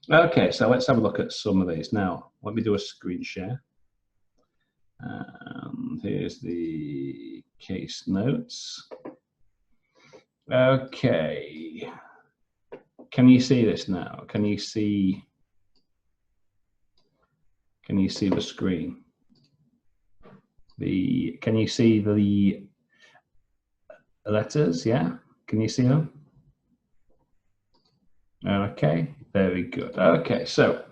Okay, so let's have a look at some of these. Now, let me do a screen share. Here's the case notes. Okay. Can you see this now? Can you see the screen? Can you see the letters? Yeah? Can you see them? Okay, very good. Okay, so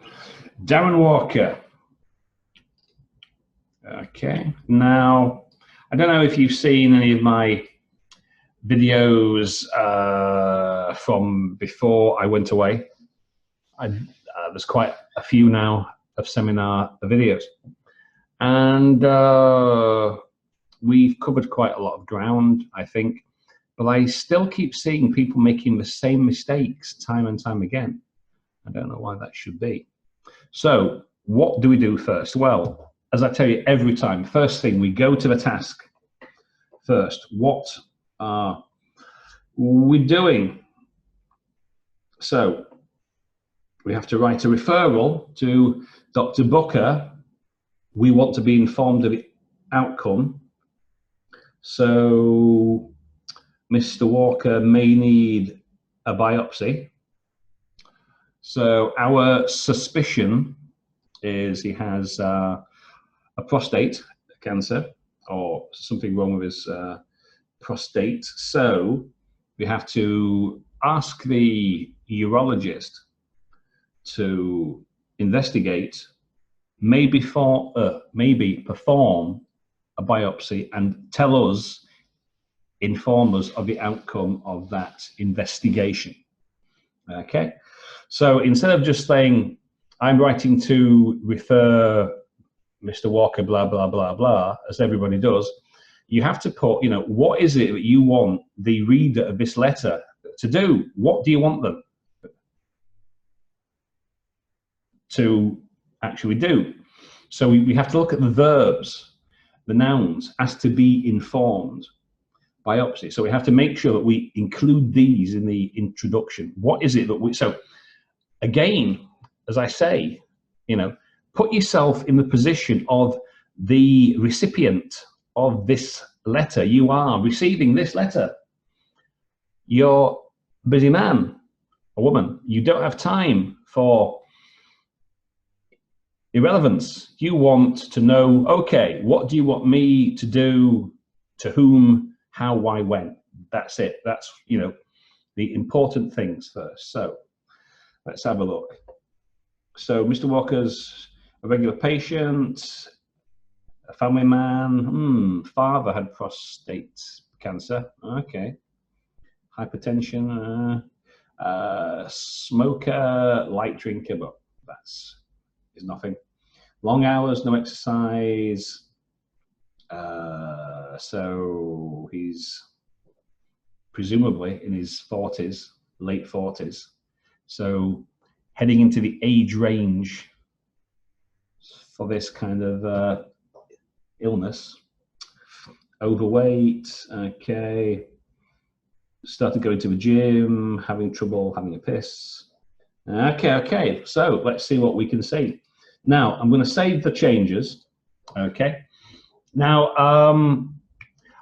Darren Walker. Okay, now I don't know if you've seen any of my videos from before I went away. There's quite a few now of seminar videos, and we've covered quite a lot of ground, I think, but I still keep seeing people making the same mistakes time and time again. I don't know why that should be. So what do we do first? Well, as I tell you every time, first thing, we go to the task first. What are we doing? So we have to write a referral to Dr. Booker. We want to be informed of the outcome. So Mr. Walker may need a biopsy. So our suspicion is he has a prostate cancer or something wrong with his prostate. So we have to ask the urologist to investigate, maybe perform a biopsy and tell us, inform us of the outcome of that investigation. Okay, so instead of just saying, I'm writing to refer Mr. Walker, blah, blah, blah, blah, as everybody does, you have to put, you know, what is it that you want the reader of this letter to do? What do you want them to actually do? So we have to look at the verbs, the nouns, as to be informed. Biopsy. So we have to make sure that we include these in the introduction. What is it that we, so again, as I say, you know, put yourself in the position of the recipient of this letter. You are receiving this letter. You're a busy man or woman. You don't have time for irrelevance. You want to know, okay, what do you want me to do, to whom, how, why, when? That's it. That's, you know, the important things first. So let's have a look. So Mr. Walker's a regular patient, a family man, father had prostate cancer, okay. Hypertension, smoker, light drinker, but that's is nothing. Long hours, no exercise. So he's presumably in his 40s, late 40s. So heading into the age range for this kind of illness. Overweight, okay. Started going to the gym, having trouble having a piss. Okay, so let's see what we can see. Now, I'm going to save the changes, okay. Now,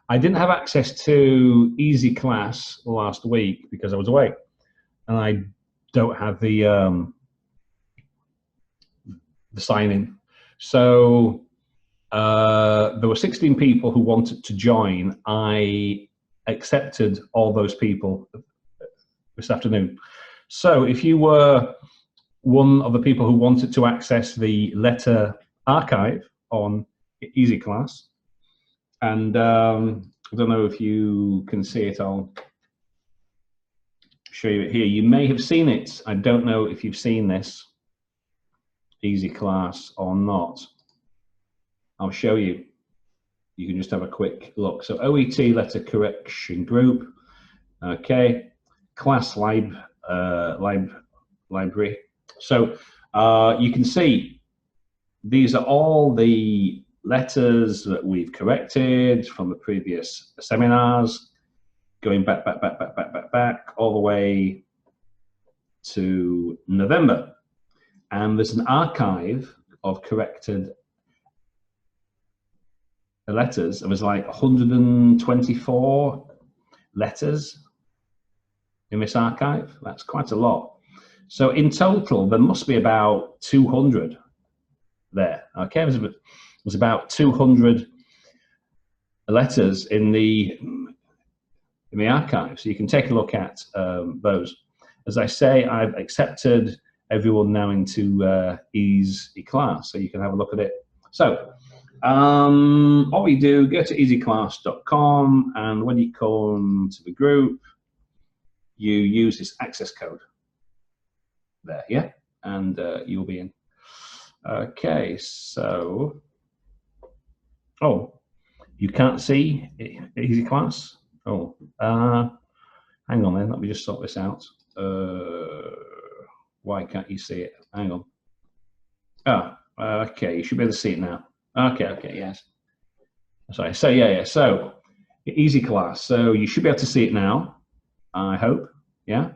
I didn't have access to Easy Class last week because I was away, and I don't have the sign-in. So there were 16 people who wanted to join. I accepted all those people this afternoon. So if you were one of the people who wanted to access the letter archive on Easy Class, and I don't know if you can see it, I'll show you it here. You may have seen it. I don't know if you've seen this Easy Class or not. I'll show you. You can just have a quick look. So OET Letter Correction Group, okay, Class Library. So you can see these are all the letters that we've corrected from the previous seminars, going back all the way to November. and there's an archive of corrected letters. It was like 124 letters in this archive. That's quite a lot. So in total, there must be about 200 there. Okay, there's about 200 letters in the archive. So you can take a look at those. As I say, I've accepted everyone now into Easy Class, so you can have a look at it. So what we do, go to easyclass.com, and when you come to the group, you use this access code there, yeah, and you'll be in. Okay, so, oh, you can't see Easy Class? Oh, hang on then, let me just sort this out. Why can't you see it? Hang on. Oh, okay, you should be able to see it now. Okay, yes. Sorry, so yeah, so Easy Class. So you should be able to see it now, I hope, yeah?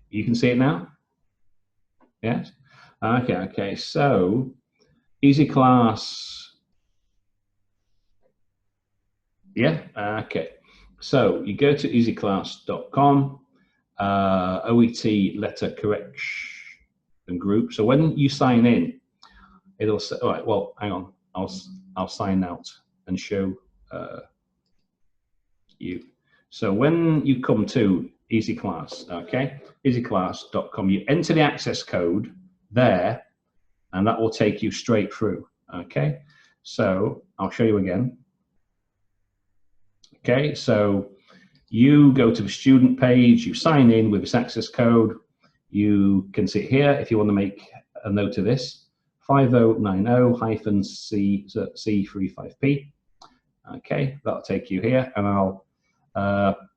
You can see it now? Yes? Okay, so Easy Class, yeah, okay. So you go to easyclass.com, OET Letter Correction Group. So when you sign in, it'll say, all right, well, hang on, I'll sign out and show you. So when you come to Easy Class, okay, easyclass.com, you enter the access code there, and that will take you straight through, okay? So I'll show you again. Okay, so you go to the student page, you sign in with this access code. You can see it here if you want to make a note of this, 5090-C35P. Okay, that'll take you here, and I'll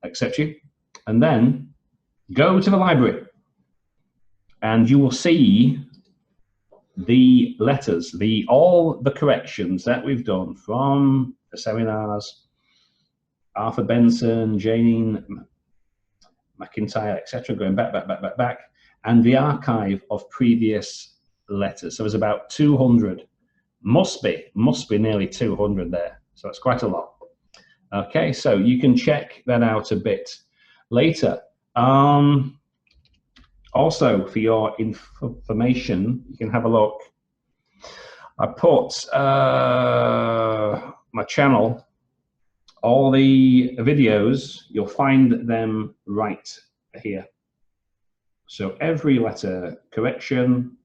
accept you. And then go to the library, and you will see the letters, all the corrections that we've done from the seminars, Arthur Benson, Jane McIntyre, etc., going back, and the archive of previous letters. So there's about 200, must be nearly 200 there. So it's quite a lot. Okay, so you can check that out a bit later. Also, for your information, you can have a look. I put my channel, all the videos, you'll find them right here. So every letter correction,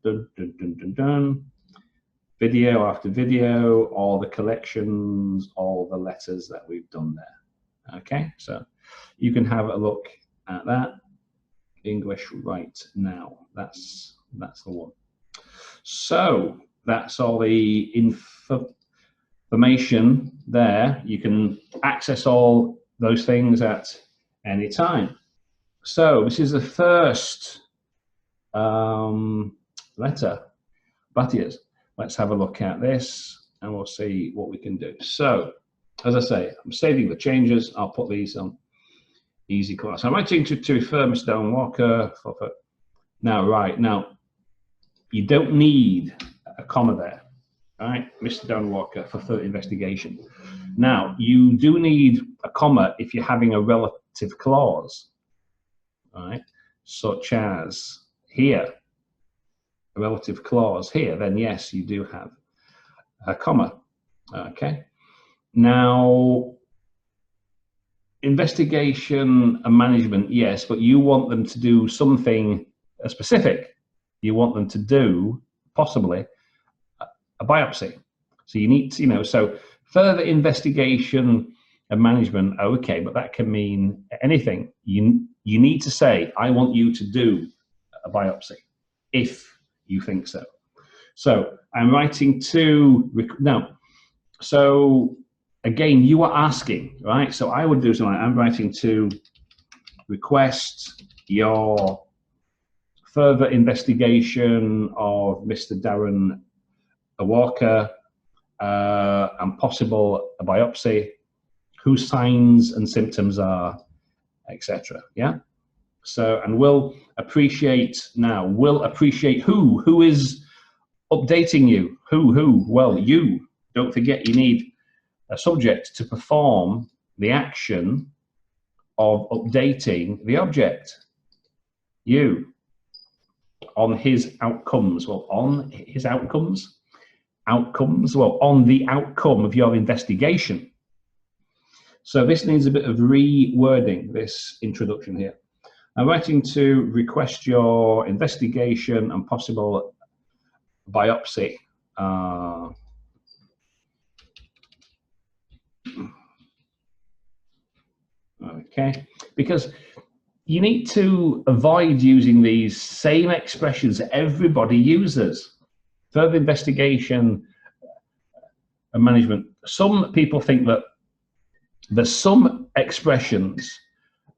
video after video, all the collections, all the letters that we've done there. Okay, so you can have a look at that. English right now, that's the one. So that's all the information there. You can access all those things at any time. So this is the first letter, Batias. Let's have a look at this and we'll see what we can do. So as I say, I'm saving the changes. I'll put these on Easy Class. I'm writing to refer Mr. Darren Walker. Now, you don't need a comma there, right? Mr. Darren Walker for further investigation. Now, you do need a comma if you're having a relative clause, right? Such as here, a relative clause here, then yes, you do have a comma, okay? Now, investigation and management, yes, but you want them to do something specific. You want them to do, possibly, a biopsy. So you need to, so further investigation and management, okay, but that can mean anything. You need to say, I want you to do a biopsy, if you think so. So I'm writing to, now, so again, you are asking, right? So I would do something like, I'm writing to request your further investigation of Mr. Darren Walker and possible a biopsy, whose signs and symptoms are, etc. Yeah. So, and will appreciate now, will appreciate who is updating you, who, well, you. Don't forget you need a subject to perform the action of updating the object. You, on his outcomes, well, on his outcomes, well, on the outcome of your investigation. So this needs a bit of rewording, this introduction here. I'm writing to request your investigation and possible biopsy. Okay, because you need to avoid using these same expressions that everybody uses. Further investigation and management. Some people think that there's some expressions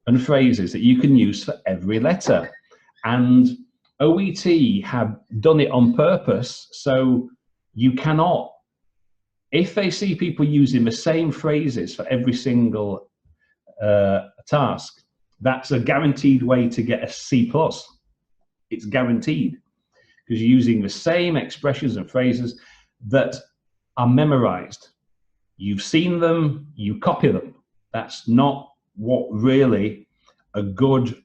and phrases that you can use for every letter, and OET have done it on purpose, so you cannot. If they see people using the same phrases for every single task, that's a guaranteed way to get a C+. It's guaranteed, because you're using the same expressions and phrases that are memorized. You've seen them, you copy them. That's not what really a good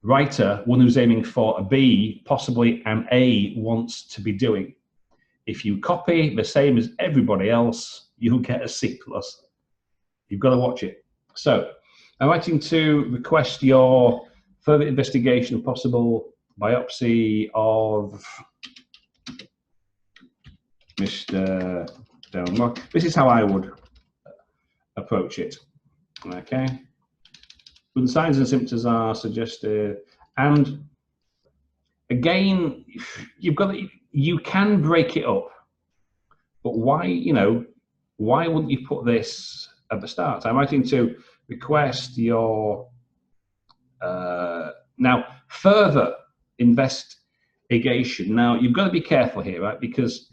writer, one who's aiming for a B, possibly an A, wants to be doing. If you copy the same as everybody else, you'll get a C+. You've got to watch it. So I'm writing to request your further investigation of possible biopsy of Mr. Darren Walker. This is how I would approach it. Okay. When the signs and symptoms are suggested, and again, you can break it up, but why, why wouldn't you put this at the start? I'm writing to request your now further investigation. Now you've got to be careful here, right? Because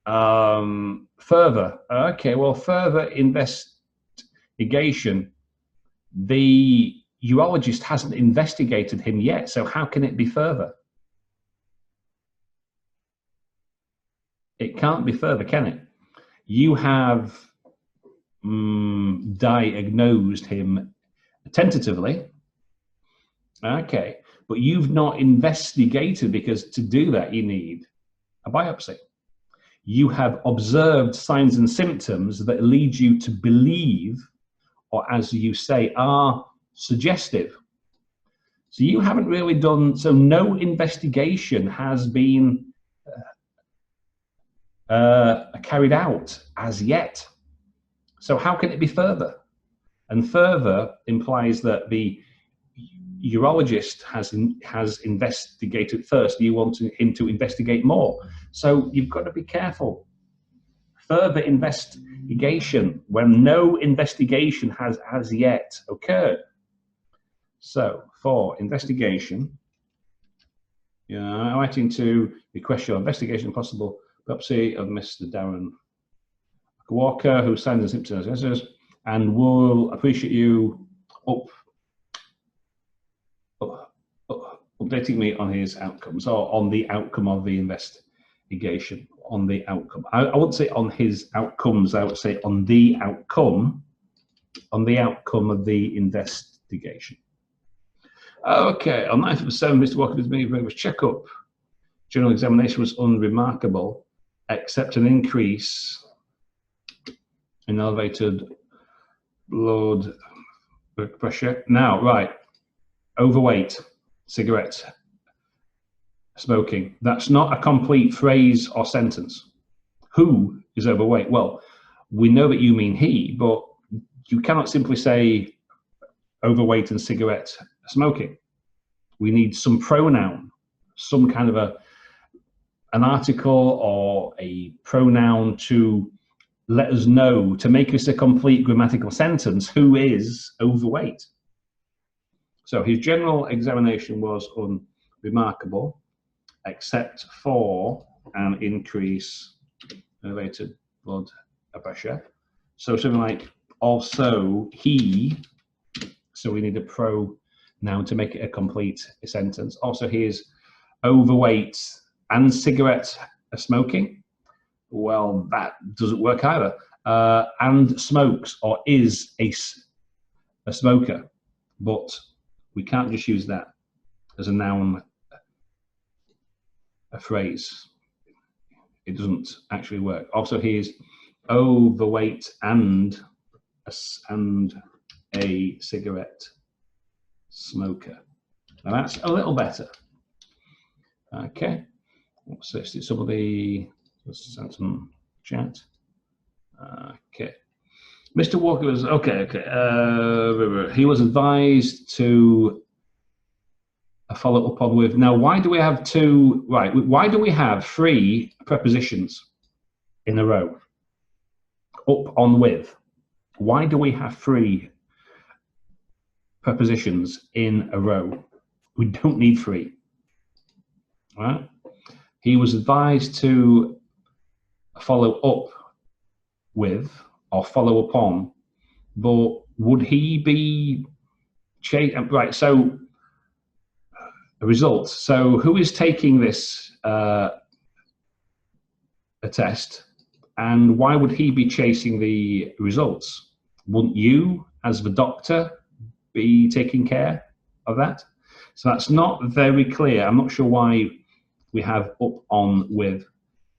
further, okay, well, further investigation, the urologist hasn't investigated him yet, so how can it be further? It can't be further, can it? You have diagnosed him tentatively, okay, but you've not investigated, because to do that you need a biopsy. You have observed signs and symptoms that lead you to believe, or as you say, are suggestive. So you haven't really done, so no investigation has been carried out as yet. So how can it be further? And further implies that the urologist has investigated first. You want him to investigate more. So you've got to be careful. Further investigation when no investigation has as yet occurred. So for investigation, I'm writing to request your investigation of possible biopsy of Mr. Darren Walker, who signs and symptoms, and will appreciate you updating me on his outcomes, or on the outcome of the investigation. On the outcome, I wouldn't say on his outcomes, I would say on the outcome of the investigation. Okay, on 9th of December, Mr. Walker did me a very much checkup. General examination was unremarkable, except an increase in elevated blood pressure. Now, right, overweight, cigarettes, smoking. That's not a complete phrase or sentence. Who is overweight? Well, we know that you mean he, but you cannot simply say overweight and cigarette smoking. We need some pronoun, some kind of an article or a pronoun to let us know, to make us a complete grammatical sentence, who is overweight. So his general examination was unremarkable, except for an increase in elevated blood pressure. So something like also he, so we need a pronoun noun to make it a complete sentence. Also, here's overweight and cigarette smoking. Well, that doesn't work either. And smokes or is a smoker, but we can't just use that as a noun, a phrase. It doesn't actually work. Also, here's overweight and a cigarette smoker. Now that's a little better. Okay, let's see some of the, let's send some chat. Okay, Mr. Walker was he was advised to follow up on with. Now, why do we have two? Right, why do we have three prepositions in a row? Up, on, with. Why do we have three prepositions in a row? We don't need three. Right? He was advised to follow up with or follow upon, but would he be right? So a result. So who is taking this a test, and why would he be chasing the results? Wouldn't you, as the doctor, be taking care of that? So that's not very clear. I'm not sure why we have up, on, with,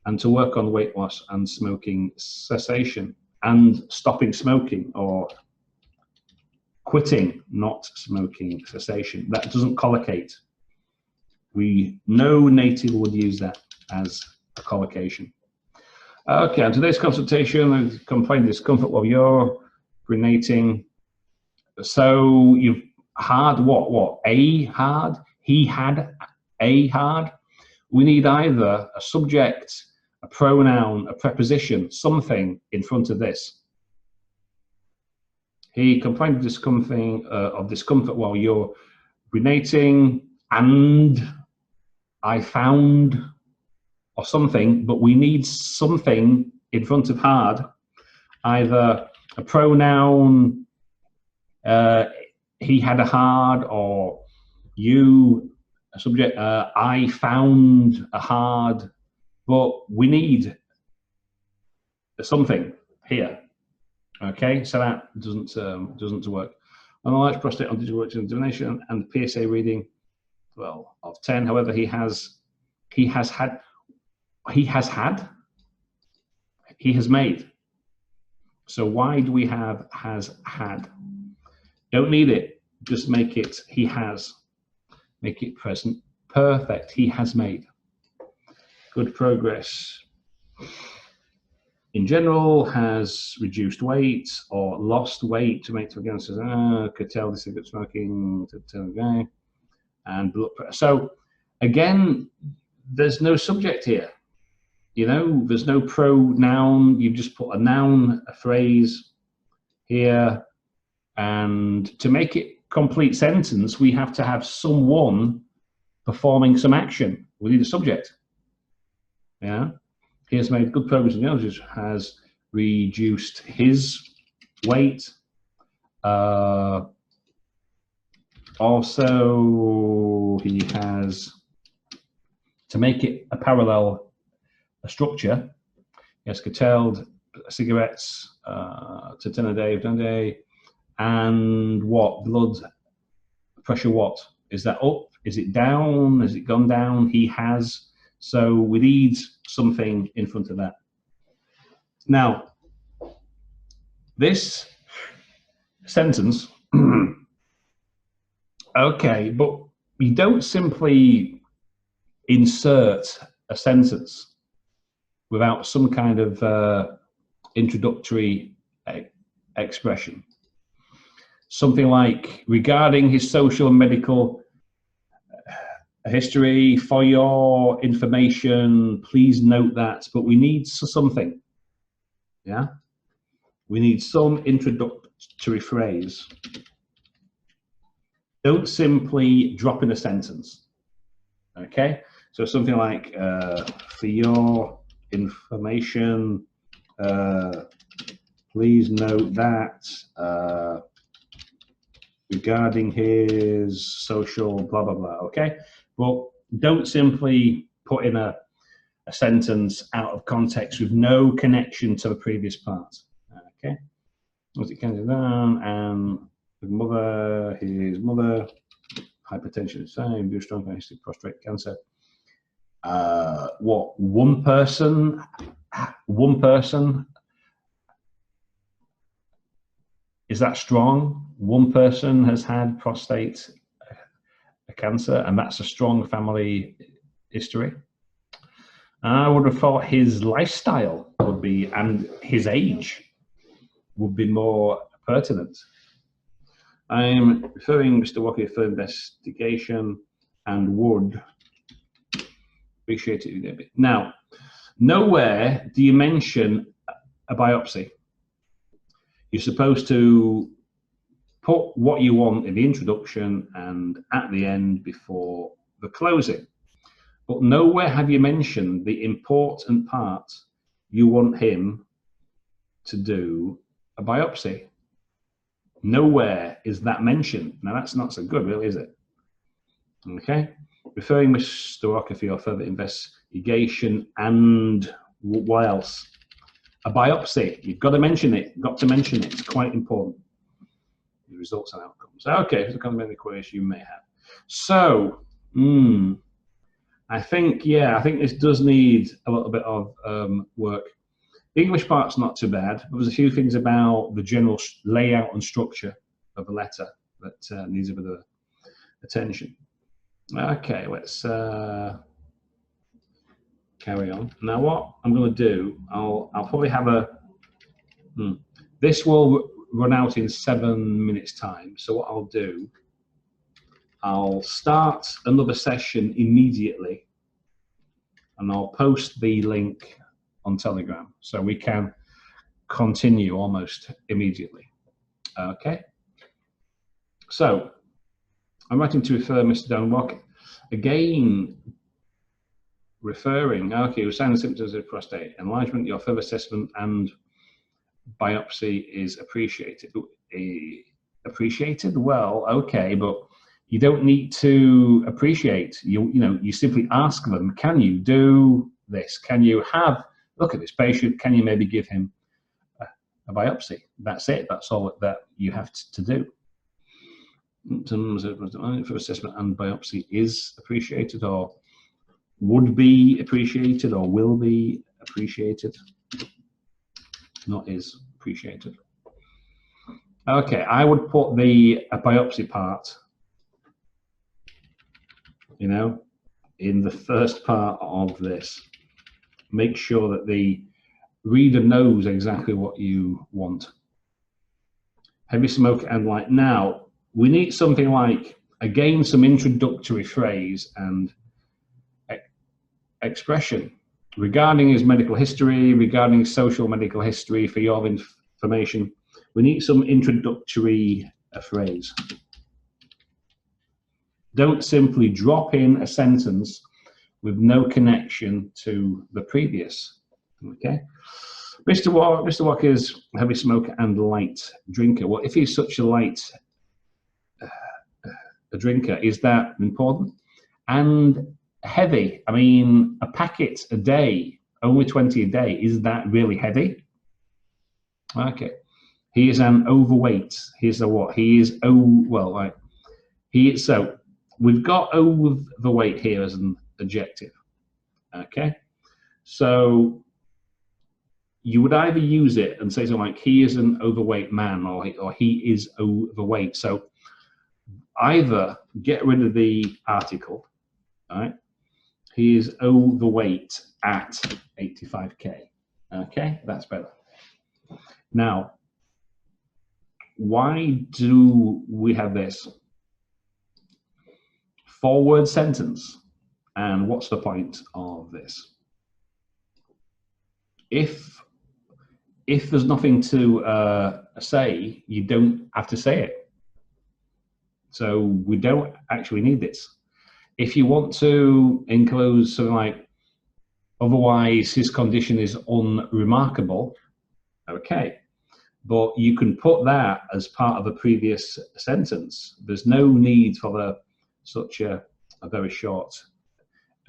and to work on weight loss and smoking cessation and stopping smoking or quitting not smoking cessation. That doesn't collocate. No native would use that as a collocation. Okay, on today's consultation, I complain discomfort while you're urinating. So you've had what? A hard? He had a hard? We need either a subject, a pronoun, a preposition, something in front of this. He complained of discomfort while you're urinating, and I found, or something, but we need something in front of hard, either a pronoun, he had a hard, or you, a subject, I found a hard, but we need something here. Okay, so that doesn't work. On the large prostate on digital examination and the PSA reading, well, of 10. However, he has made. So why do we have has had? Don't need it. Just make it he has. Make it present perfect. He has made. Good progress. In general, has reduced weight or lost weight to make again says, could tell the cigarette smoking and blood pressure. So again, there's no subject here. You know, there's no pronoun. You've just put a noun, a phrase here, and to make it complete sentence, we have to have someone performing some action. We need a subject. Yeah. He has made good progress in the analysis, has reduced his weight. Also, he has, to make it a parallel structure, he has curtailed cigarettes to 10 a day, and what? Blood pressure, what? Is that up? Is it down? Has it gone down? He has. So we need something in front of that. Now, this sentence, okay, but you don't simply insert a sentence without some kind of introductory expression. Something like, regarding his social and medical history, for your information, please note that, but we need something, yeah? We need some introductory phrase. Don't simply drop in a sentence, okay? So something like, for your information, please note that, regarding his social blah blah blah. Okay, but don't simply put in a sentence out of context with no connection to the previous part. Okay, was it kind of down and his mother, hypertension, same, do strong history, prostate cancer. What, one person, is that strong? One person has had prostate cancer, and that's a strong family history. I would have thought his lifestyle would be, and his age would be more pertinent. I'm referring Mr. Walker for investigation and would appreciate it a bit. Now, nowhere do you mention a biopsy. You're supposed to put what you want in the introduction and at the end before the closing. But nowhere have you mentioned the important part you want him to do a biopsy. Nowhere is that mentioned. Now that's not so good, really, is it? Okay. Referring Mr. Walker for your further investigation and what else? A biopsy. You've got to mention it. Got to mention it. It's quite important. The results and outcomes. Okay, so kind of any queries you may have. So, I think this does need a little bit of work. The English part's not too bad, but there's a few things about the general layout and structure of a letter that needs a bit of attention. Okay, let's carry on. Now what I'm going to do, I'll probably have a, this will run out in 7 minutes time. So what I'll do, I'll start another session immediately and I'll post the link on Telegram so we can continue almost immediately. Okay. So I'm writing to refer Mr. Darren Walker. Again, referring, okay, with signs and symptoms of prostate enlargement, your further assessment and biopsy is appreciated. Appreciated? Well, okay, but you don't need to appreciate. You simply ask them, can you do this? Can you have, look at this patient, can you maybe give him a biopsy? That's it, that's all that you have to do. For assessment and biopsy is appreciated or would be appreciated or will be appreciated, not is appreciated. Okay, I would put the biopsy part, in the first part of this. Make sure that the reader knows exactly what you want. Heavy smoke and light. Now, we need something like, again, some introductory phrase and expression regarding his medical history, regarding social medical history. For your information, we need some introductory phrase. Don't simply drop in a sentence with no connection to the previous. Okay, Mr. Walker's heavy smoker and light drinker. Well, if he's such a light a drinker, is that important? And heavy, I mean, a packet a day, only 20 a day, is that really heavy? Okay, he is an overweight. He's a what? He is, so we've got overweight here as an adjective. Okay, so you would either use it and say something like, he is an overweight man, or he is overweight. So either get rid of the article, right? He is overweight at 85K. Okay, that's better. Now, why do we have this? Forward sentence. And what's the point of this? If there's nothing to say, you don't have to say it. So we don't actually need this. If you want to enclose something like, otherwise his condition is unremarkable, okay. but you can put that as part of a previous sentence. There's no need for such a very short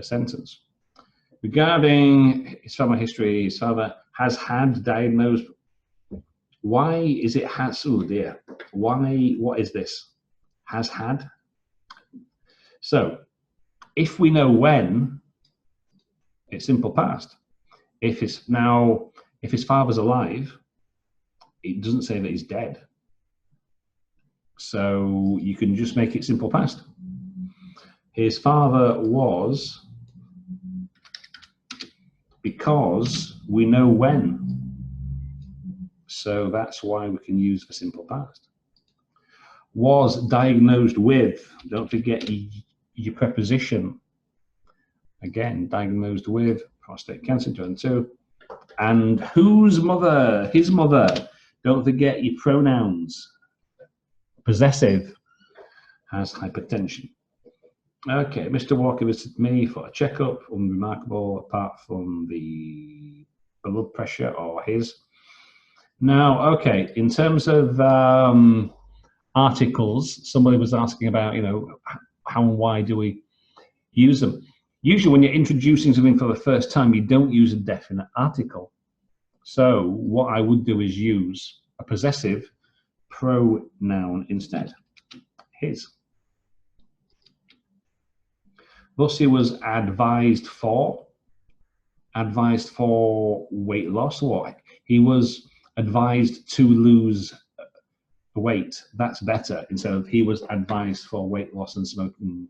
sentence. Regarding his family history, his father has had diagnosed. Why is it has? Oh dear. Why? What is this? Has had. So, if we know when, it's simple past. If his father's alive, it doesn't say that he's dead. So you can just make it simple past. His father was, because we know when. So that's why we can use the simple past. Was diagnosed with, don't forget your preposition. Again, diagnosed with prostate cancer, 2. And whose mother? His mother. Don't forget your pronouns. Possessive, has hypertension. Okay, Mr. Walker visited me for a checkup, unremarkable apart from the blood pressure or his. Now, okay, in terms of articles, somebody was asking about, you know, how and why do we use them? Usually when you're introducing something for the first time, you don't use a definite article. So what I would do is use a possessive pronoun instead, his. Thus he was advised for weight loss. What? He was advised to lose weight. That's better instead of he was advised for weight loss and smoking.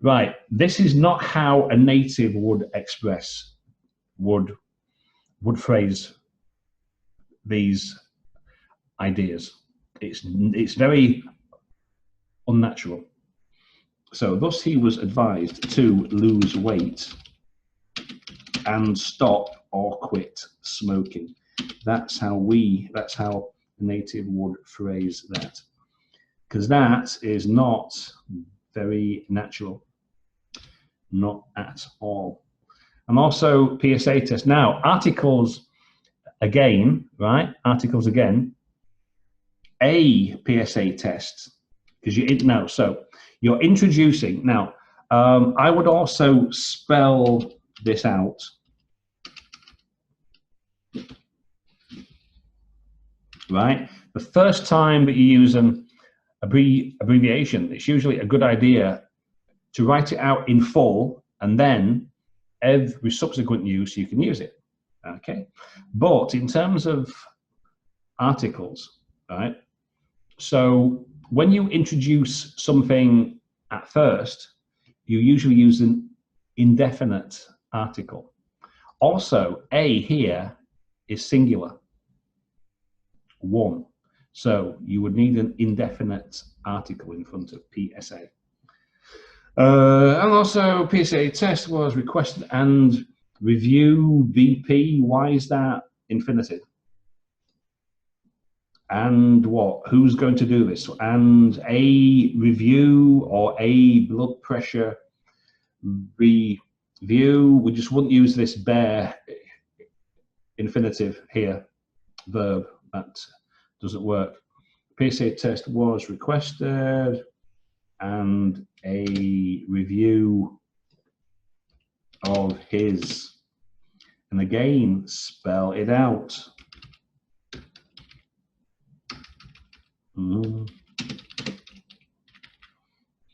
Right, this is not how a native would express, would phrase these ideas. It's very unnatural. So thus he was advised to lose weight and stop or quit smoking. That's how a native would phrase that, because that is not very natural, not at all. And also PSA test. Now articles again, right? Articles again. A PSA test, because you know. So you're introducing. Now I would also spell this out. Right? The first time that you use an abbreviation, it's usually a good idea to write it out in full, and then every subsequent use you can use it. Okay? But in terms of articles, right? So when you introduce something at first, you usually use an indefinite article. Also, a here is singular. One. So you would need an indefinite article in front of PSA. And also PSA test was requested and review VP. Why is that infinitive? And what? Who's going to do this? And a review or a blood pressure review. We just wouldn't use this bare infinitive here, verb. That doesn't work. PSA test was requested and a review of his. And again, spell it out.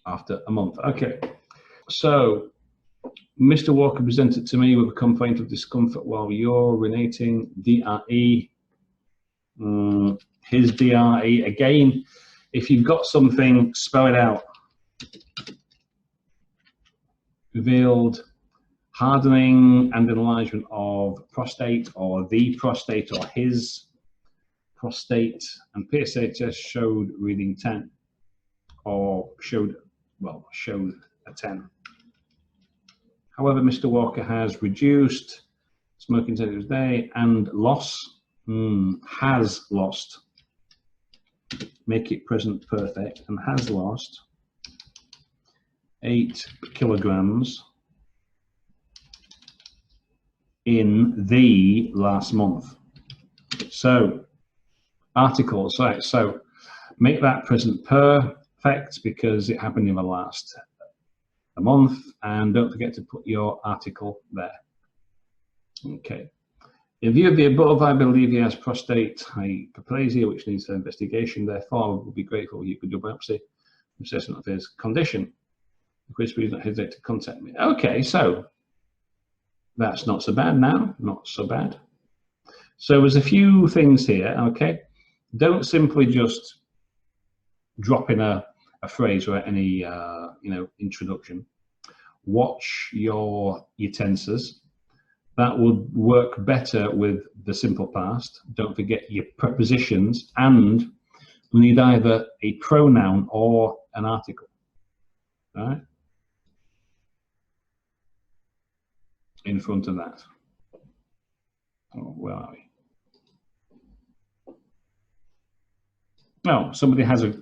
After a month. Okay. So Mr. Walker presented to me with a complaint of discomfort while urinating, DRE. His DRE. Again, if you've got something, spell it out. Revealed hardening and enlargement of prostate, or the prostate, or his prostate, and PSA test showed reading 10, or showed a 10. However, Mr. Walker has reduced smoking 10 a day and has lost. Make it present perfect. And has lost 8 kilograms in the last month. So Articles, right, so make that present perfect because it happened in the last month, and don't forget to put your article there. Okay. In view of the above, I believe he has prostate hyperplasia, which needs an investigation. Therefore, I would be grateful if you could do a biopsy assessment of his condition. Please do not hesitate to contact me. Okay, so that's not so bad now, not so bad. So there's a few things here, okay? Don't simply just drop in a phrase or any you know, introduction. Watch your tenses. That would work better with the simple past. Don't forget your prepositions, and we need either a pronoun or an article. All right? In front of that. Oh, where are we? Oh, somebody has a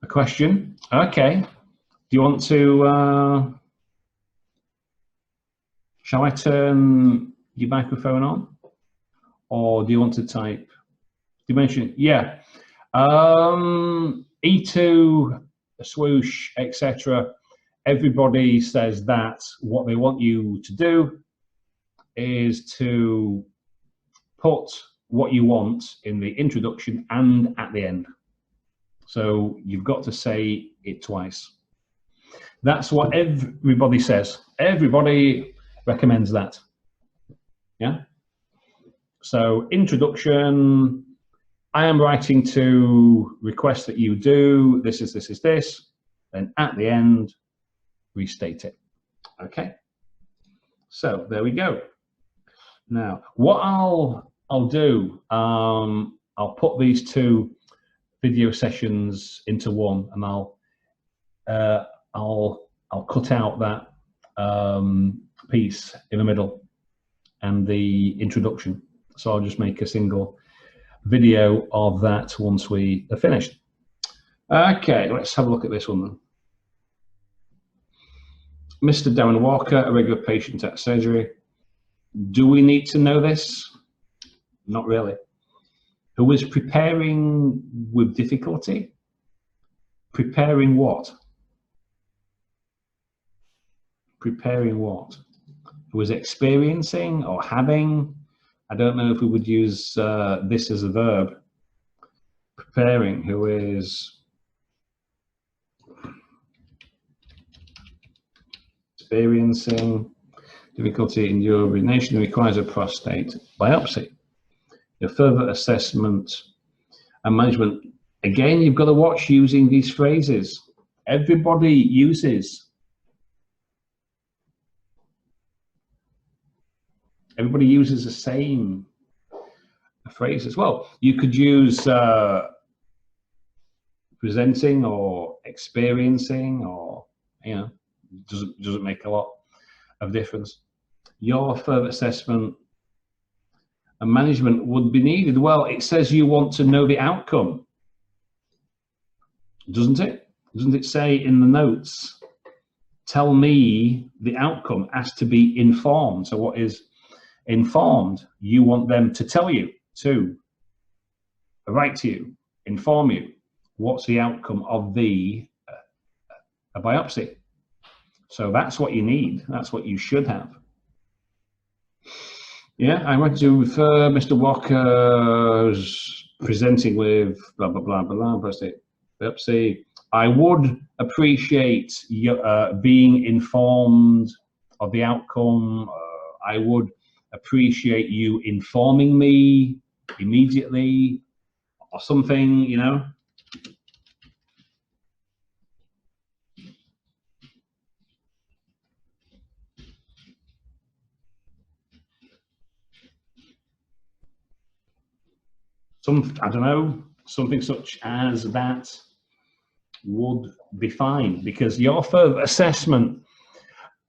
question. Okay. Do you want to, shall I turn your microphone on? Or do you want to type? You mentioned, yeah. E2, swoosh, etc. Everybody says that what they want you to do is to put what you want in the introduction and at the end. So you've got to say it twice. That's what everybody says. Everybody recommends that. Yeah. So introduction, I am writing to request that you do this is this. Then at the end, restate it. Okay. So there we go. Now, what I'll do, I'll put these two video sessions into one, and I'll cut out that piece in the middle and the introduction. So I'll just make a single video of that once we are finished. Okay, let's have a look at this one then. Mr. Darren Walker, a regular patient at surgery. Do we need to know this? Not really. Who is preparing with difficulty? Preparing what? Preparing what? Who is experiencing or having? I don't know if we would use this as a verb. Preparing, who is experiencing difficulty in urination, requires a prostate biopsy. Your further assessment and management. Again, you've got to watch using these phrases. Everybody uses. Everybody uses the same phrase as well. You could use presenting or experiencing, or, you know, doesn't make a lot of difference. Your further assessment and management would be needed. Well, it says you want to know the outcome, doesn't it? Doesn't it say in the notes, tell me the outcome has to be informed? So what is informed? You want them to tell you, to write to you, inform you. What's the outcome of the a biopsy? So that's what you need. That's what you should have. Yeah, I want to refer Mr. Walker's presenting with blah, blah, blah, blah, prostate biopsy. I would appreciate your, being informed of the outcome. I would appreciate you informing me immediately or something, you know. I don't know, something such as that would be fine, because your further assessment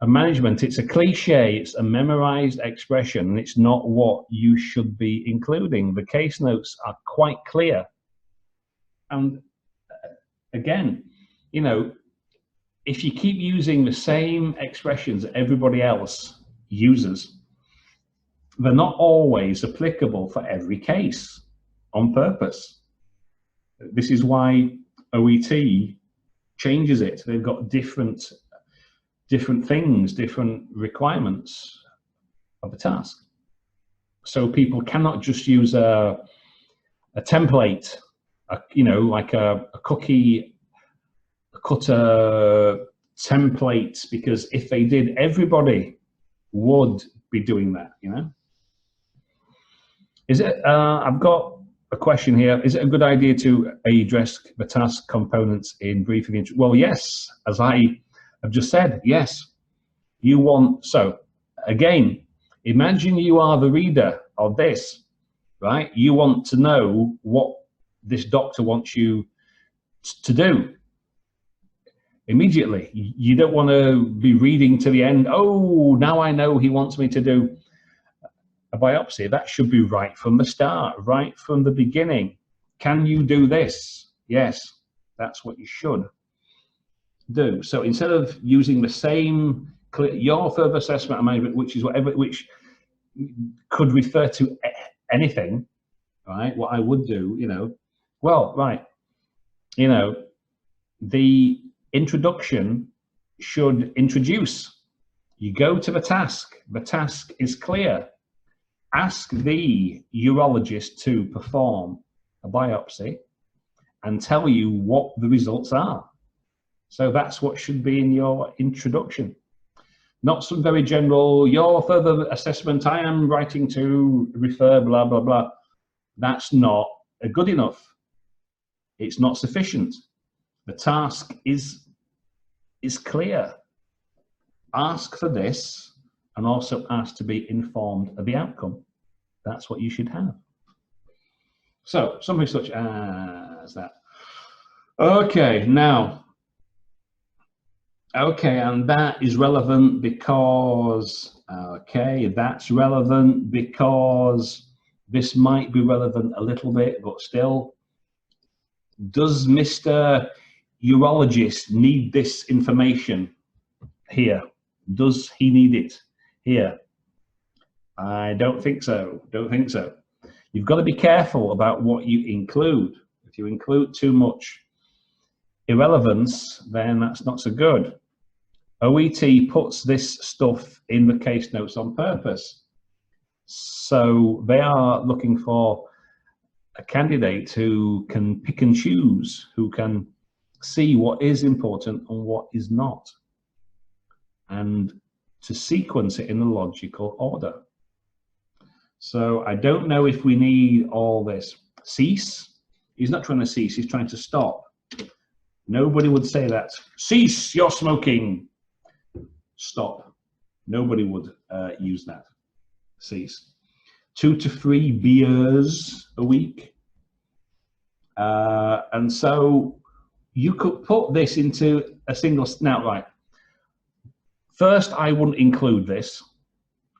and management, it's a cliche, it's a memorized expression, and it's not what you should be including. The case notes are quite clear. And again, you know, if you keep using the same expressions that everybody else uses, they're not always applicable for every case on purpose. This is why OET changes it. They've got different things, different requirements of the task. So people cannot just use a template, you know, like a cookie cutter template, because if they did, everybody would be doing that, you know. Is it, I've got a question here. Is it a good idea to address the task components in briefing? Well, yes, as I have just said, yes. You want, so again, imagine you are the reader of this, right? You want to know what this doctor wants you to do immediately. You don't want to be reading to the end. Oh, now I know he wants me to do a biopsy. That should be right from the start, right from the beginning. Can you do this? Yes, that's what you should do. So instead of using the same your further assessment and management, which is whatever, which could refer to anything, right? What I would do, you know, well, right, you know, the introduction should introduce. You go to the task. The task is clear. Ask the urologist to perform a biopsy and tell you what the results are. So that's what should be in your introduction. Not some very general, your further assessment, I am writing to refer, blah, blah, blah. That's not good enough. It's not sufficient. The task is clear. Ask for this and also ask to be informed of the outcome. That's what you should have. So something such as that. Okay, now, okay, and that is relevant because, okay, that's relevant because this might be relevant a little bit, but still, does Mr. Urologist need this information here? Does he need it here? I don't think so, don't think so. You've got to be careful about what you include. If you include too much irrelevance, then that's not so good. OET puts this stuff in the case notes on purpose. So they are looking for a candidate who can pick and choose, who can see what is important and what is not, and to sequence it in a logical order. So I don't know if we need all this. Cease. He's not trying to cease, he's trying to stop. Nobody would say that. Cease your smoking. Stop. Nobody would use that. Cease. 2 to 3 beers a week. And so you could put this into a single, now right. First, I wouldn't include this,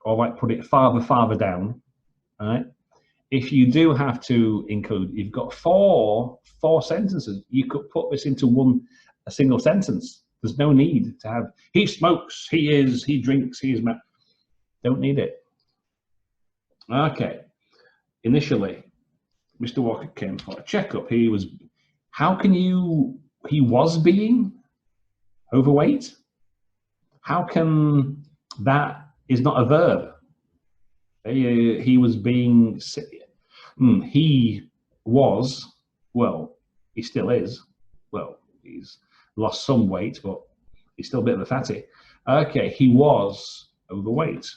or like put it farther down, right? If you do have to include, you've got four sentences. You could put this into a single sentence. There's no need to have, he smokes, he drinks, he is mad. Don't need it. Okay. Initially, Mr. Walker came for a checkup. He was being overweight. How can that is not a verb? He was being, he was, well, he still is. Well, he's lost some weight, but he's still a bit of a fatty. Okay, he was overweight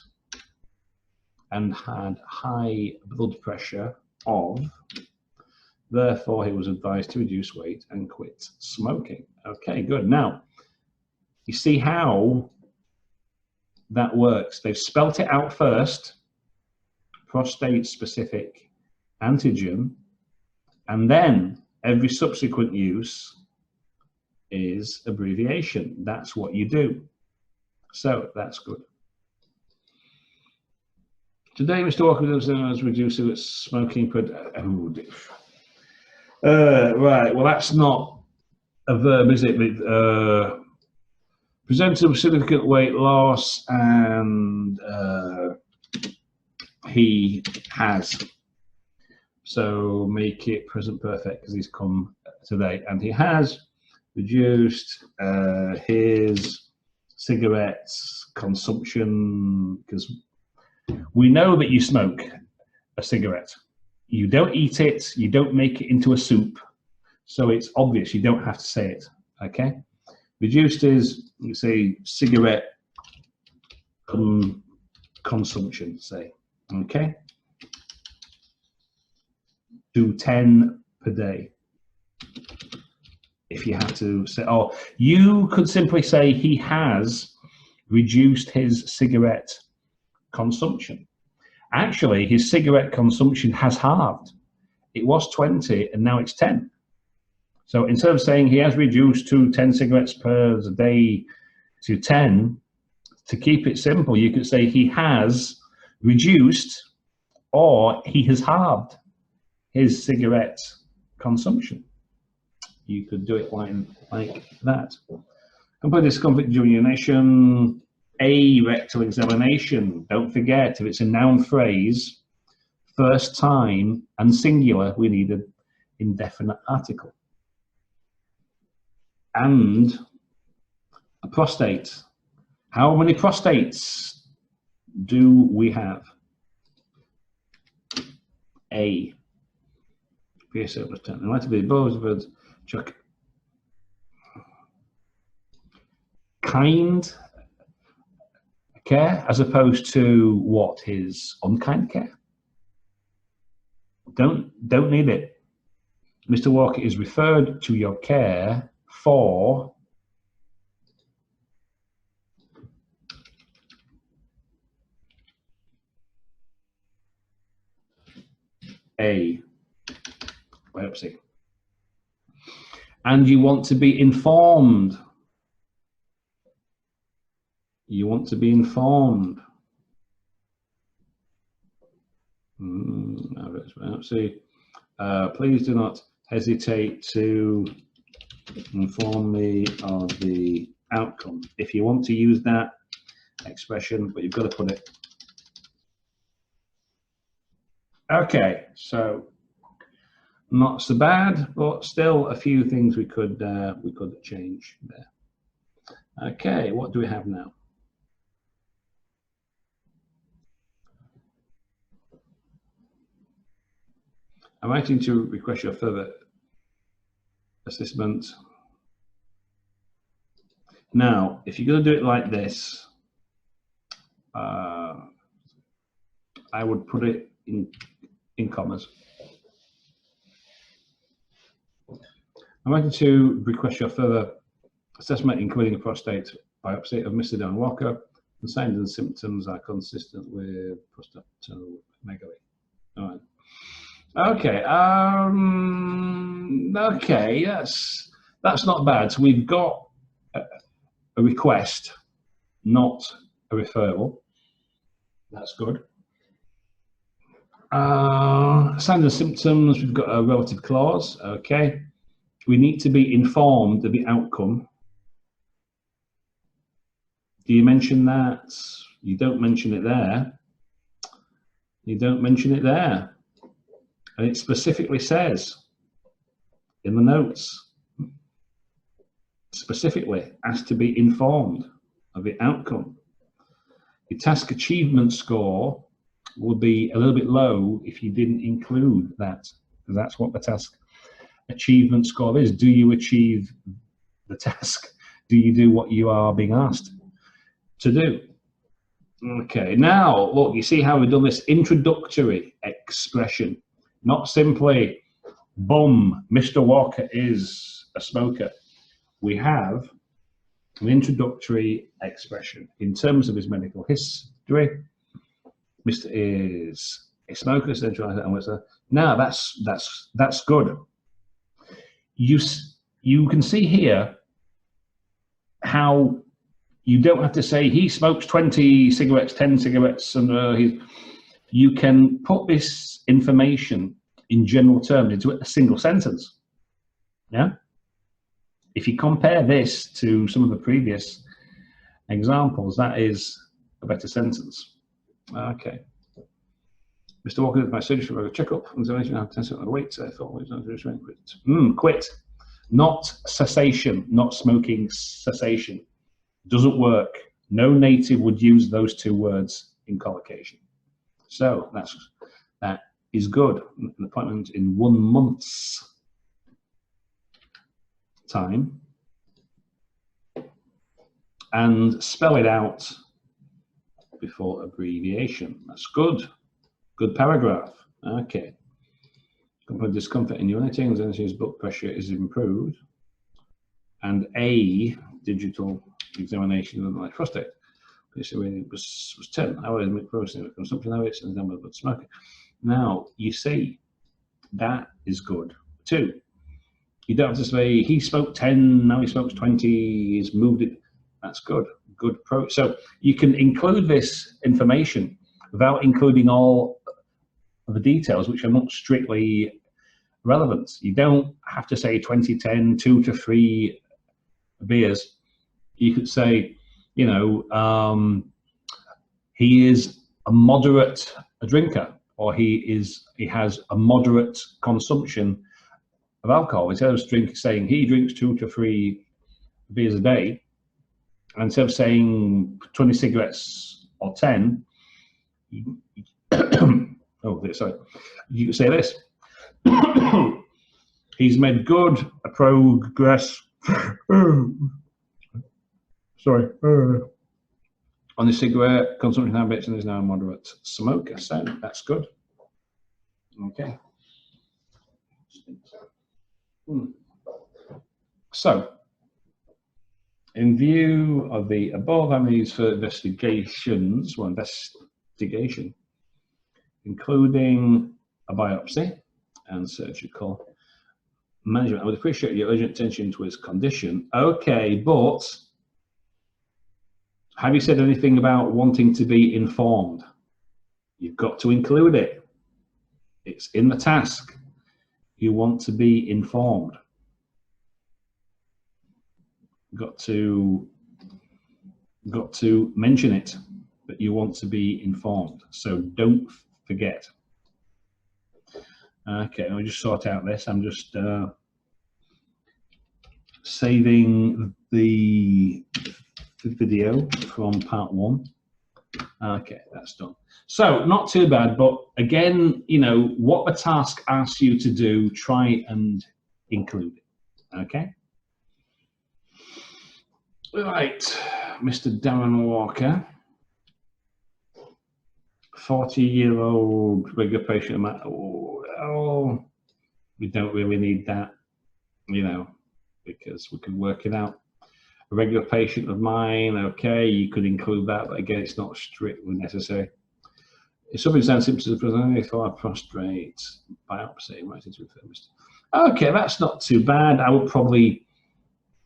and had high blood pressure therefore he was advised to reduce weight and quit smoking. Okay, good. Now, you see how that works. They've spelt it out first, prostate specific antigen, and then every subsequent use is abbreviation. That's what you do. So that's good. Today, Mr. Walker has reduced its smoking per day. Right, well, that's not a verb, is it? Presented with significant weight loss, and he has. So make it present perfect because he's come today, and he has reduced his cigarettes consumption, because we know that you smoke a cigarette. You don't eat it, you don't make it into a soup, so it's obvious, you don't have to say it, okay? Reduced his, let's say, cigarette consumption, say, okay? To 10 per day. If you have to say, or you could simply say he has reduced his cigarette consumption. Actually, his cigarette consumption has halved. It was 20 and now it's 10. So instead of saying he has reduced to 10 cigarettes per day to 10, to keep it simple, you could say he has reduced or he has halved his cigarette consumption. You could do it like that. Complete discomfort during urination. A rectal examination. Don't forget, if it's a noun phrase, first time and singular, we need an indefinite article. And a prostate. How many prostates do we have? A. PSA plus 10. It might be both, check. Kind care as opposed to what? His unkind care. Don't need it. Mr. Walker is referred to your care for a biopsy. And you want to be informed. You want to be informed. Biopsy. Please do not hesitate to inform me of the outcome. If you want to use that expression, but you've got to put it. Okay, so not so bad, but still a few things we could change there. Okay, what do we have now? I'm writing to request your further assessment. Now, if you're going to do it like this, I would put it in commas. I'm writing to request your further assessment, including a prostate biopsy of Mr. Darren Walker. The signs and symptoms are consistent with prostatomegaly. All right. Okay. Okay. That's not bad. So we've got a request, not a referral. That's good. Signs and symptoms. We've got a relative clause. Okay. We need to be informed of the outcome. Do you mention that? You don't mention it there. You don't mention it there. And it specifically says in the notes, specifically asked to be informed of the outcome. The task achievement score would be a little bit low if you didn't include that. That's what the task achievement score is. Do you achieve the task? Do you do what you are being asked to do? Okay, now look, you see how we've done this introductory expression, not simply boom, Mr. Walker is a smoker. We have an introductory expression in terms of his medical history. Mr. is a smoker, now that's good. You can see here how you don't have to say he smokes 20 cigarettes, 10 cigarettes, and you can put this information in general terms into a single sentence. Yeah. If you compare this to some of the previous examples, that is a better sentence. Okay. Mr. Walker did my surgery for a checkup. Examination, I have 10 seconds wait. I thought it was quit. Quit. Not cessation, not smoking cessation. Doesn't work. No native would use those two words in collocation. So that is good. An appointment in 1 month's time. And spell it out before abbreviation. That's good. Good paragraph. Okay. Complete discomfort in urinating, his blood pressure is improved. And a digital examination of my prostate. It was 10 hours mid-processing consumption habits and then with smoking. Now, you see, that is good too. You don't have to say, he smoked 10, now he smokes 20, he's moved it. That's good. Good pro. So you can include this information without including all of the details, which are not strictly relevant. You don't have to say 2010, 2 to 3 beers. You could say, you know, he is a moderate drinker, or he has a moderate consumption of alcohol. Instead of saying he drinks 2 to 3 beers a day, and instead of saying 20 cigarettes or 10, oh, sorry, you could say this. He's made good progress. Sorry. On the cigarette consumption habits, and is now a moderate smoker. So that's good. Okay. So, in view of the above, I'm used for investigations, well, investigation, including a biopsy and surgical management. I would appreciate your urgent attention to his condition. Okay, but have you said anything about wanting to be informed? You've got to include it. It's in the task. You want to be informed. Got to mention it, that you want to be informed. So don't forget. Okay, let me just sort out this. I'm just saving the video from part 1. Okay, that's done. So not too bad, but again, you know, what the task asks you to do, try and include it. Okay. Right, Mr. Darren Walker, 40-year-old regular patient. Oh, we don't really need that, you know, because we can work it out. A regular patient of mine, okay, you could include that, but again, it's not strictly necessary. If something sounds symptoms of prostate biopsy, okay, that's not too bad. I would probably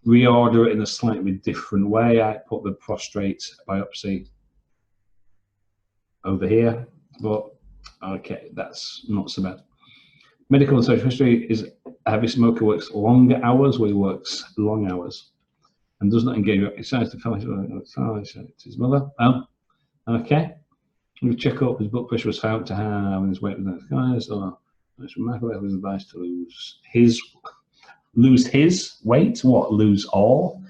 reorder it in a slightly different way. I put the prostate biopsy over here, but okay, that's not so bad. Medical and social history is a heavy smoker, works longer hours, where he works long hours, and does not engage with exercise to his mother. Okay. We check up, his blood pressure was found to have, and his weight was not so it's remarkable. It was advised to lose his weight. What? Lose all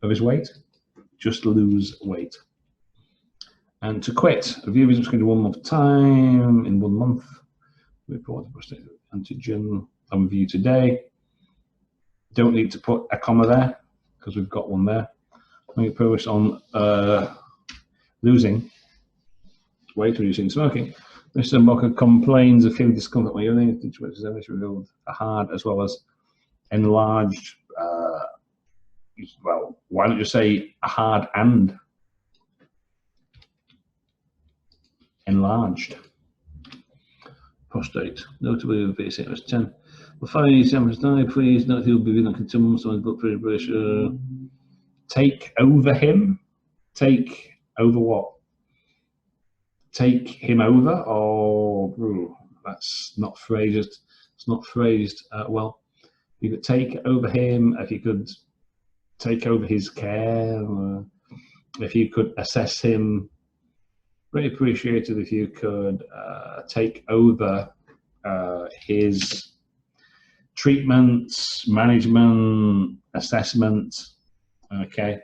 of his weight? Just lose weight. And to quit. Review visits going to 1 month time. In 1 month, report the prostate antigen on review today. Don't need to put a comma there because we've got one there. Make progress on losing weight, reducing smoking. Mr. Walker complains of feeling discomfort when urinating, revealed a hard as well as enlarged. Well, why don't you say a hard and enlarged prostate? Notably, the PSA was 10. Well, finally, please note he'll be within on continuum on blood pressure. Take over him. Take over what? Take him over, or that's not phrased. It's not phrased well. You could take over him. If you could take over his care, or if you could assess him, Really appreciated if you could take over his treatment, management, assessment, okay,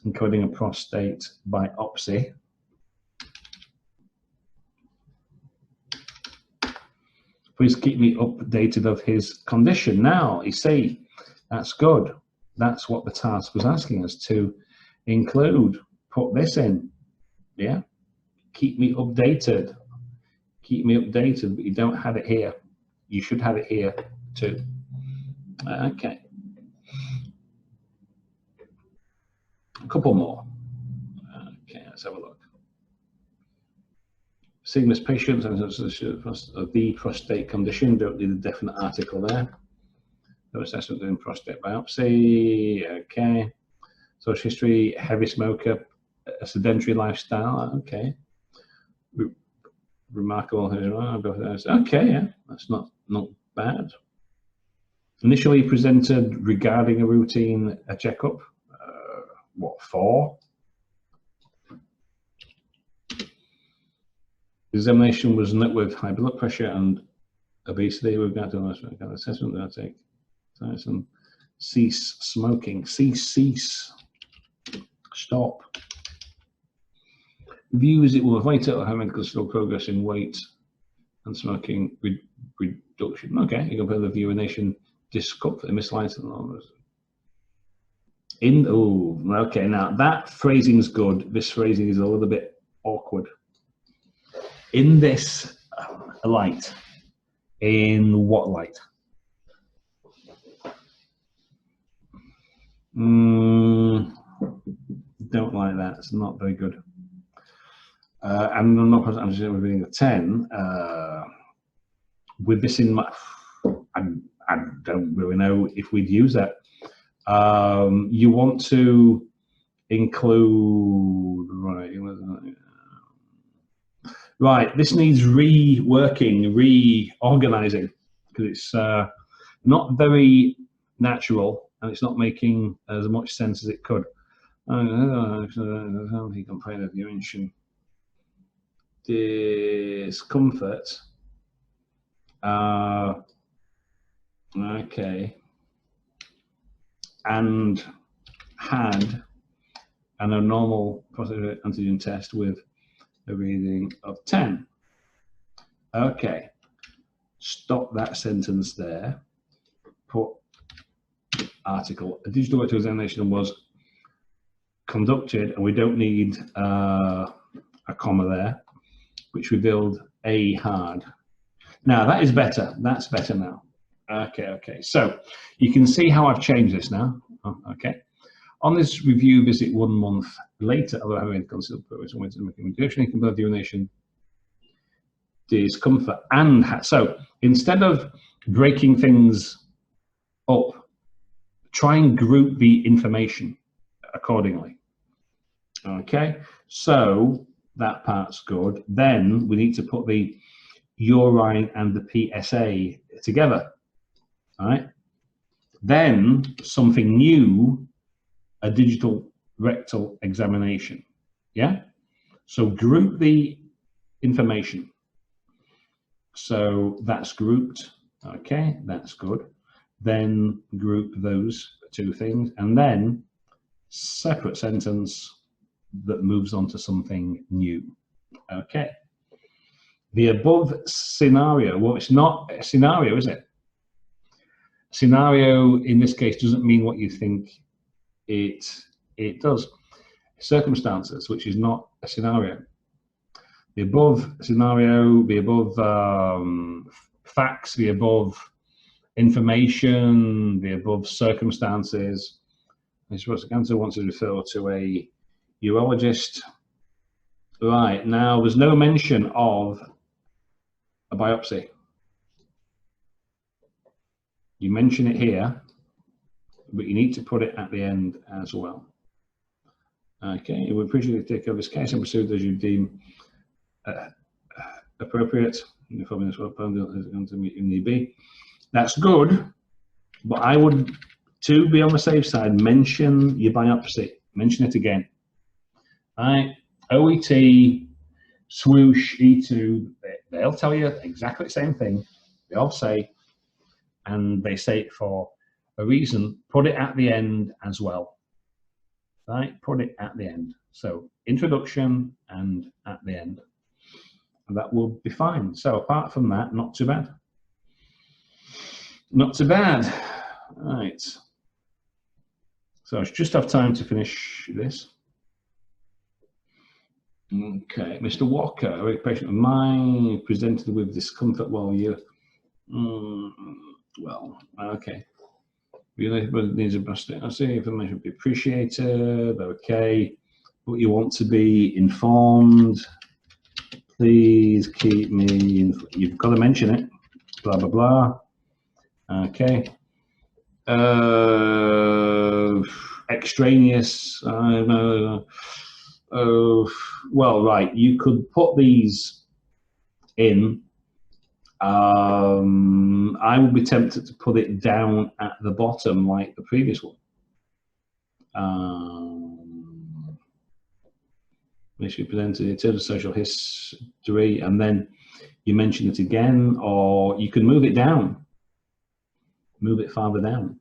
including a prostate biopsy. Please keep me updated of his condition. Now, you see, that's good. That's what the task was asking us to include. Put this in, yeah? Keep me updated. Keep me updated, but you don't have it here. You should have it here too. Okay. A couple more. Okay, let's have a look. Seeing this patient of the prostate condition, don't need a definite article there. No assessment doing prostate biopsy. Okay. Social history, heavy smoker, a sedentary lifestyle. Okay. Remarkable. Okay, yeah, that's not bad. Initially presented regarding a routine checkup. What for? Examination was met with high blood pressure and obesity. We've got to assessment. That take some cease smoking. Cease. Stop. Views it will vital or having considerable progress in weight and smoking reduction. Okay, you can put the urination discomfort, misalignment. Okay, now that phrasing is good. This phrasing is a little bit awkward. In this light, in what light? Don't like that. It's not very good. And I'm just reading a 10. With this in mind, I don't really know if we'd use that. You want to include, right, this needs reworking, reorganizing, because it's not very natural and it's not making as much sense as it could. He complained of urination discomfort. Okay. And had a normal prostate antigen test with a reading of 10. Okay. Stop that sentence there. Put article. A digital rectal examination was conducted, and we don't need a comma there, which revealed a hard. Now that is better. That's better now. Okay. So you can see how I've changed this now. Okay. On this review visit 1 month later, although having considered progress and went to make a recommendation, you can both urination discomfort and so instead of breaking things up, try and group the information accordingly. Okay, so that part's good. Then we need to put the urine and the PSA together. All right. Then something new, a digital rectal examination. Yeah. So group the information. So that's grouped. Okay, that's good. Then group those two things, and then separate sentence that moves on to something new. Okay. The above scenario, well, it's not a scenario, is it? Scenario in this case doesn't mean what you think it does. Circumstances, which is not a scenario. The above scenario, the above facts, the above information, the above circumstances. I suppose the cancer wants to refer to a urologist. Right, now there's no mention of a biopsy. You mention it here, but you need to put it at the end as well. Okay, we appreciate you take over this case and pursue as you deem appropriate. That's good, but I would, to be on the safe side, mention your biopsy. Mention it again. Right, OET swoosh, E2, they'll tell you exactly the same thing. They all say, and they say it for a reason, put it at the end as well. Right, put it at the end. So introduction and at the end. And that will be fine. So apart from that, not too bad. Not too bad. Right. So I just have time to finish this. Okay, Mr. Walker, a very patient of mine, presented with discomfort while you. Well, okay. Related needs of prostate. I see information would be appreciated. Okay, but you want to be informed. Please keep me informed. You've got to mention it. Blah blah blah. Okay. Extraneous. Well, right. You could put these in. I would be tempted to put it down at the bottom like the previous one. Which you presented in terms of social history, and then you mention it again, or you can move it down, move it farther down.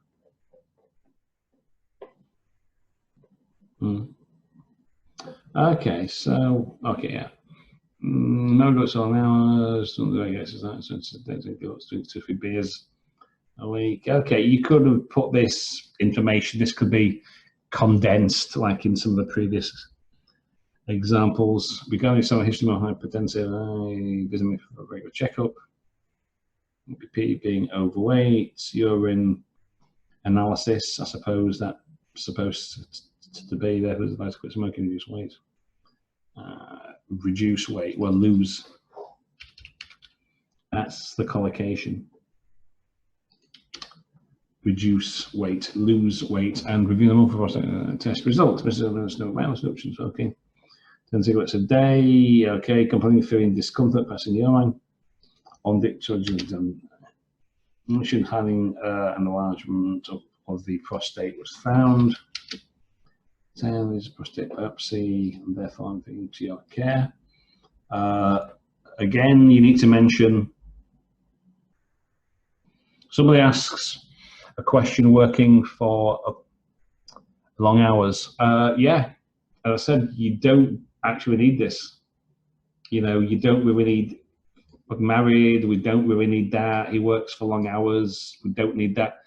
Okay, so, okay, yeah. No drugs on hours, I guess is that since 2 3 beers a week. Okay, you could have put this information, this could be condensed like in some of the previous examples. Regarding some history of hypertensive, visiting for a regular checkup, BP being overweight, urine analysis, I suppose that's supposed to be there. Who's advised to quit smoking, reduce weight. Reduce weight, well, lose. That's the collocation. Reduce weight, lose weight, and review them all for test results. There's no mouse options. Okay. 10 cigarettes a day. Okay. Complaining, feeling discomfort, passing urine. On discharge and motion having an enlargement of the prostate was found. 10 is prostate biopsy, and therefore I'm thinking to your care. Again, you need to mention, somebody asks a question working for long hours. Yeah, as I said, you don't actually need this. You know, you don't really need, we're married, we don't really need that. He works for long hours, we don't need that.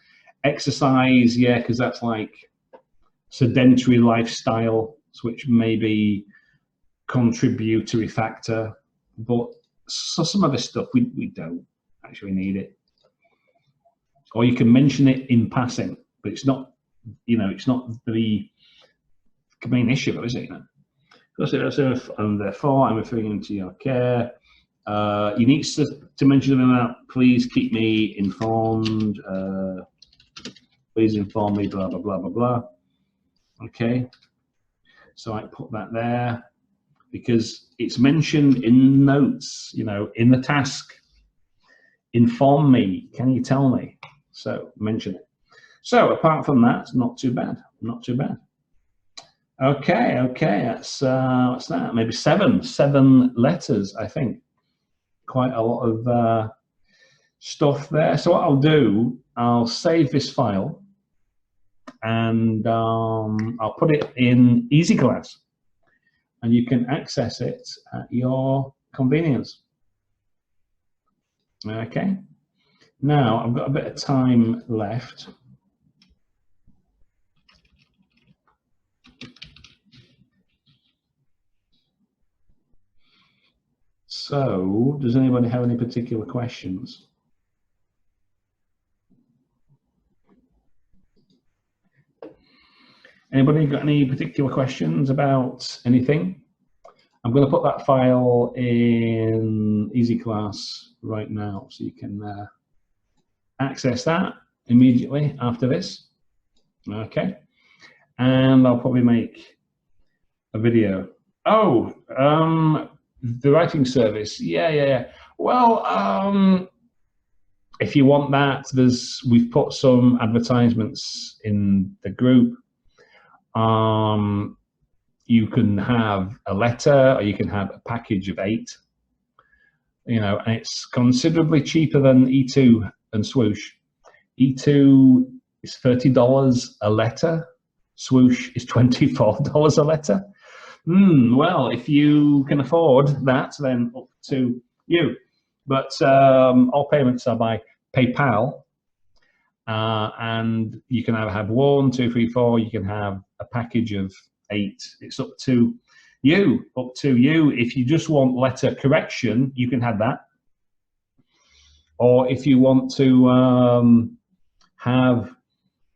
Exercise, yeah, because that's like sedentary lifestyle, which may be contributory factor, but so some of this stuff we don't actually need it. Or you can mention it in passing, but it's not, you know, it's not the main issue, though, is it? You know? And therefore, I'm referring to your care. You need to mention them about, please keep me informed. Please inform me, blah, blah, blah, blah, blah. Okay, so I put that there because it's mentioned in notes, you know, in the task. Inform me, can you tell me? So mention it. So apart from that, not too bad, not too bad. Okay, that's what's that? Maybe seven letters, I think. Quite a lot of stuff there. So what I'll do, I'll save this file. And I'll put it in Easy Class, and you can access it at your convenience. Okay, now I've got a bit of time left. So, does anybody have any particular questions? Anybody got any particular questions about anything? I'm going to put that file in Easy Class right now, so you can access that immediately after this. Okay, and I'll probably make a video. Oh, the writing service. Yeah. Well, if you want that, we've put some advertisements in the group. you can have a letter, or you can have a package of 8. You know, and it's considerably cheaper than E2 and Swoosh. E2 is $30 a letter. Swoosh is $24 a letter. Well, if you can afford that, then up to you. But all payments are by PayPal, and you can either have 1, 2, 3, 4. You can have a package of 8. It's up to you. Up to you. If you just want letter correction, you can have that. Or if you want to have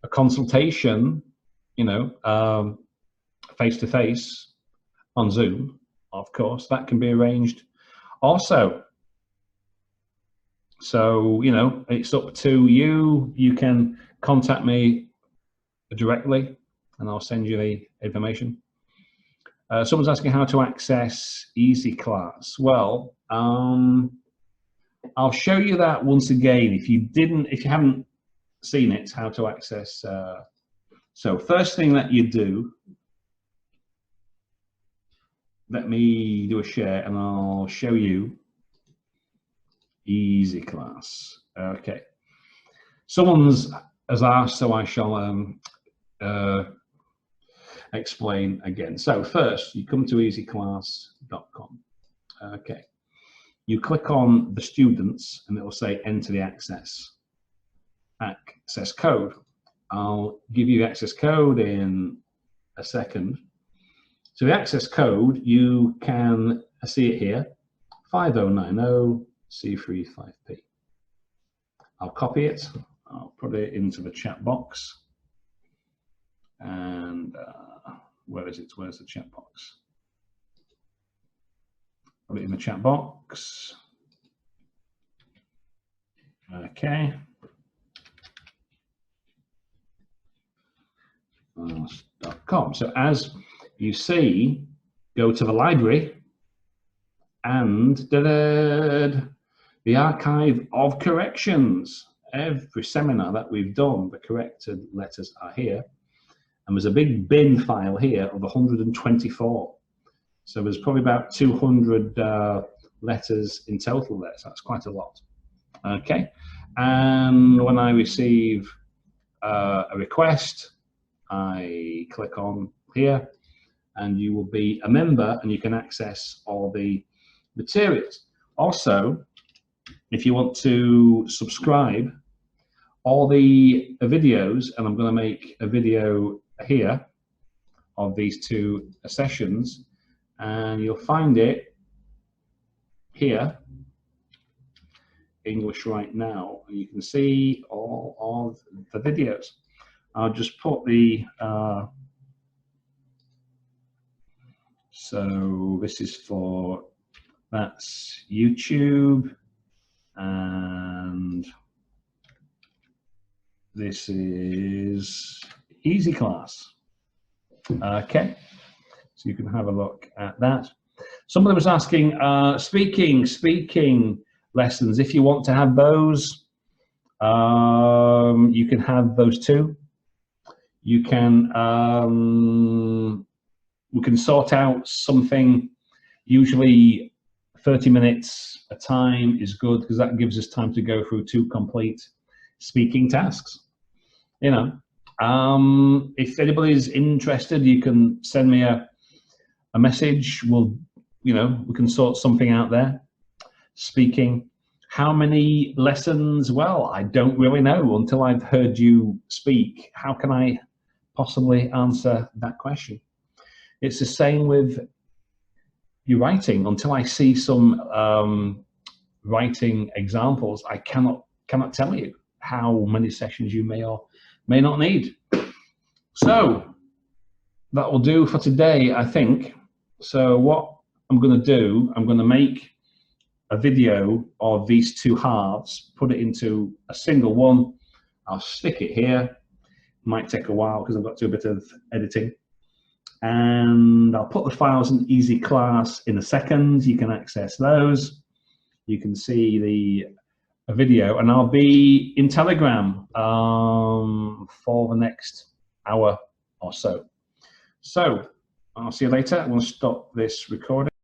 a consultation, you know, face to face on Zoom, of course, that can be arranged also. So, you know, it's up to you. You can contact me directly and I'll send you the information. Someone's asking how to access Easy Class. Well, I'll show you that once again. If you haven't seen it, how to access. So first thing that you do, let me do a share and I'll show you Easy Class. Okay. Someone's has asked, so I shall explain again. So first, you come to easyclass.com. Okay. You click on the students and it will say enter the access code. I'll give you the access code in a second. So the access code, you can see it here, 5090C35P. I'll copy it. I'll put it into the chat box. And where is it? Where's the chat box? Put it in the chat box. Okay. .com. So as you see, go to the library and the archive of corrections. Every seminar that we've done, the corrected letters are here. And there's a big bin file here of 124. So there's probably about 200 letters in total there. So that's quite a lot. Okay. And when I receive a request, I click on here and you will be a member and you can access all the materials. Also, if you want to subscribe, all the videos, and I'm going to make a video here of these 2 sessions, and you'll find it here, English Right Now, and you can see all of the videos. I'll just put the, so this is for, that's YouTube, and this is Easy Class. Okay, so you can have a look at that. Somebody was asking, speaking lessons, if you want to have those, you can have those too. You can, we can sort out something, usually 30 minutes a time is good because that gives us time to go through 2 complete speaking tasks. You know, if anybody's interested, you can send me a message. We'll, you know, we can sort something out there. Speaking. How many lessons? Well, I don't really know until I've heard you speak. How can I possibly answer that question? It's the same with your writing. Until I see some writing examples, I cannot tell you how many sessions you may or may not need. So that will do for today, I think. So what I'm going to do, I'm going to make a video of these 2 halves, put it into a single one. I'll stick it here. Might take a while because I've got to do a bit of editing. And I'll put the files in Easy Class in a second. You can access those. You can see the video, and I'll be in Telegram for the next hour or so. So I'll see you later. I'm going to stop this recording.